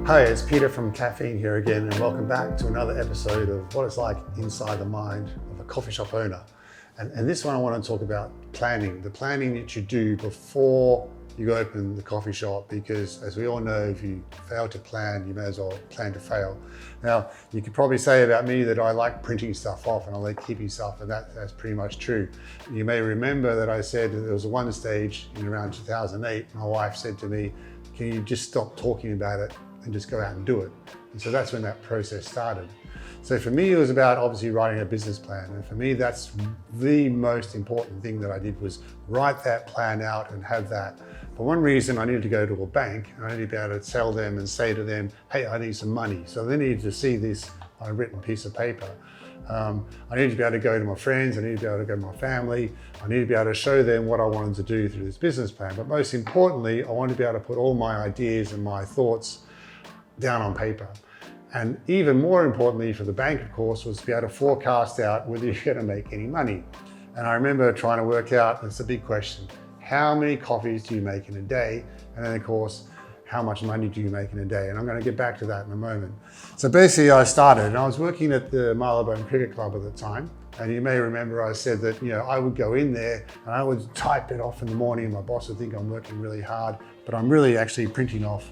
Hi, it's Peter from Kaffeine here again, and welcome back to another episode of what it's like inside the mind of a coffee shop owner. And this one I want to talk about planning, the planning that you do before you open the coffee shop, because as we all know, if you fail to plan, you may as well plan to fail. Now, you could probably say about me that I like printing stuff off and I like keeping stuff, and that's pretty much true. You may remember that I said that there was one stage in around 2008, my wife said to me, can you just stop talking about it and just go out and do it? And so that's when that process started. So for me, it was about obviously writing a business plan. And for me, that's the most important thing that I did, was write that plan out and have that. For one reason, I needed to go to a bank and I needed to be able to tell them and say to them, hey, I need some money. So they needed to see this on a written piece of paper. I needed to be able to go to my friends, I needed to be able to go to my family, I needed to be able to show them what I wanted to do through this business plan. But most importantly, I wanted to be able to put all my ideas and my thoughts down on paper. And even more importantly for the bank, of course, was to be able to forecast out whether you're going to make any money. And I remember trying to work out, it's a big question, how many coffees do you make in a day? And then of course, how much money do you make in a day? And I'm going to get back to that in a moment. So basically I started, and I was working at the Marylebone Cricket Club at the time. And you may remember I said that, I would go in there and I would type it off in the morning and my boss would think I'm working really hard, but I'm really actually printing off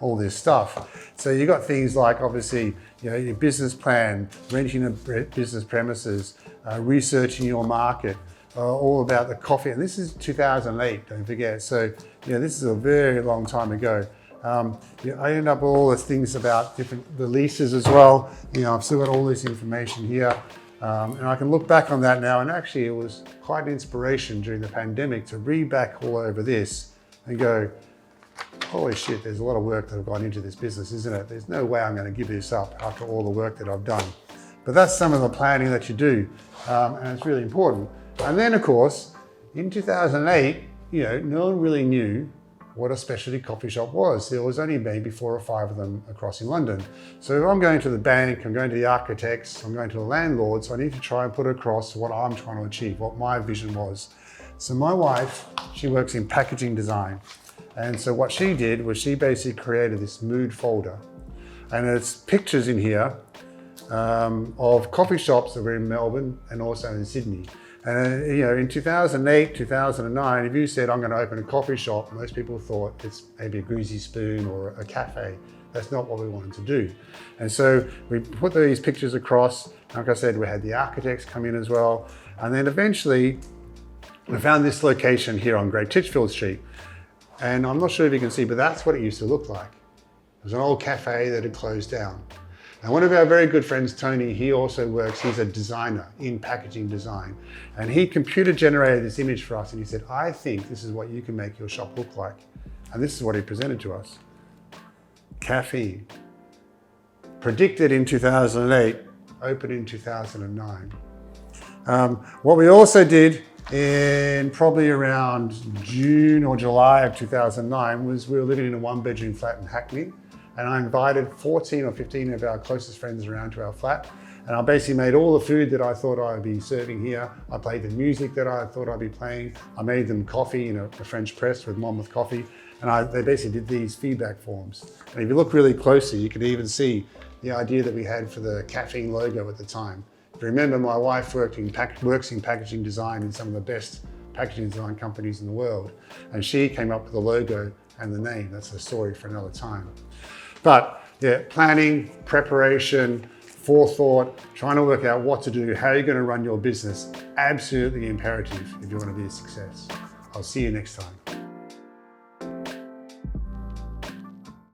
all this stuff. So you got things like obviously, your business plan, renting a business premises, researching your market, all about the coffee. And this is 2008, don't forget. So, this is a very long time ago. I end up with all the things about the leases as well. I've still got all this information here. And I can look back on that now, and actually it was quite an inspiration during the pandemic to read back all over this and go, holy shit, there's a lot of work that I've gone into this business, isn't it? There's no way I'm going to give this up after all the work that I've done. But that's some of the planning that you do, and it's really important. And then of course, in 2008, no one really knew what a specialty coffee shop was. There was only maybe 4 or 5 of them across in London. So if I'm going to the bank, I'm going to the architects, I'm going to the landlords, so I need to try and put across what I'm trying to achieve, what my vision was. So my wife, she works in packaging design. And so what she did was she basically created this mood folder. And it's pictures in here of coffee shops that were in Melbourne and also in Sydney. And in 2008, 2009, if you said, I'm going to open a coffee shop, most people thought it's maybe a greasy spoon or a cafe. That's not what we wanted to do. And so we put these pictures across. Like I said, we had the architects come in as well. And then eventually we found this location here on Great Titchfield Street. And I'm not sure if you can see, but that's what it used to look like. It was an old cafe that had closed down. And one of our very good friends, Tony, he also works, he's a designer in packaging design. And he computer generated this image for us and he said, I think this is what you can make your shop look like. And this is what he presented to us. Kaffeine. Predicted in 2008, opened in 2009. What we also did in probably around June or July of 2009 was we were living in a 1-bedroom flat in Hackney. And I invited 14 or 15 of our closest friends around to our flat. And I basically made all the food that I thought I'd be serving here. I played the music that I thought I'd be playing. I made them coffee in a French press with Monmouth coffee. And they basically did these feedback forms. And if you look really closely, you can even see the idea that we had for the Kaffeine logo at the time. If you remember, my wife works in packaging design in some of the best packaging design companies in the world. And she came up with the logo and the name. That's a story for another time. But yeah, planning, preparation, forethought, trying to work out what to do, how you're going to run your business, absolutely imperative if you want to be a success. I'll see you next time.